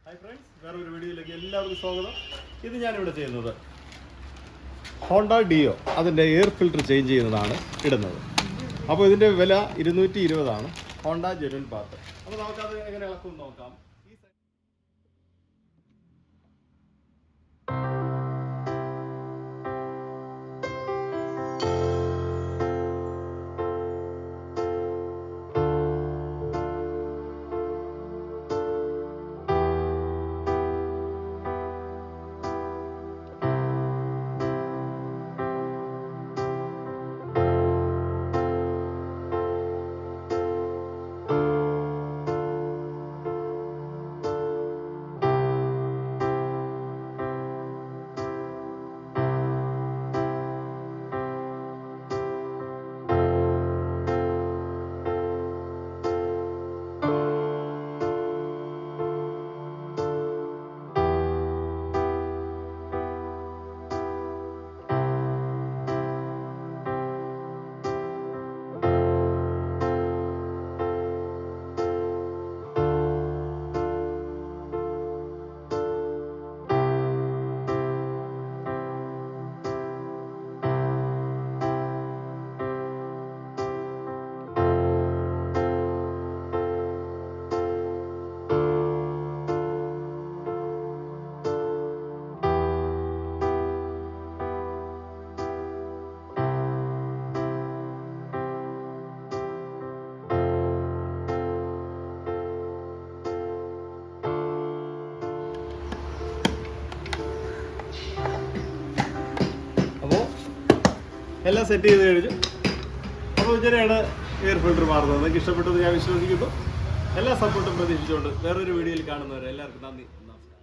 Hi friends, വേറൊരു വീഡിയോയിലേക്ക് എല്ലാവർക്കും സ്വാഗതം. ഇത് ഞാനിവിടെ ചെയ്യുന്നത് ഹോണ്ട ഡിയോ അതിൻ്റെ എയർ ഫിൽറ്റർ ചേഞ്ച് ചെയ്യുന്നതാണ് ഇടുന്നത്. അപ്പോൾ ഇതിൻ്റെ വില 220 ഹോണ്ട ജെനുവിൻ പാർട്ട്. അപ്പോൾ നമുക്കത് എങ്ങനെ ഇളക്കും നോക്കാം. എല്ലാം സെറ്റ് ചെയ്ത് കഴിഞ്ഞു. അപ്പോൾ ഇങ്ങനെയാണ് എയർ ഫിൽറ്റർ മാറുന്നത്. നിങ്ങൾക്ക് ഇഷ്ടപ്പെട്ടത് ഞാൻ വിശ്വസിക്കുന്നു. എല്ലാ സപ്പോർട്ടും പ്രതീക്ഷിച്ചുകൊണ്ട് വേറൊരു വീഡിയോയിൽ കാണുന്നവരെ എല്ലാവർക്കും നന്ദി, നമസ്കാരം.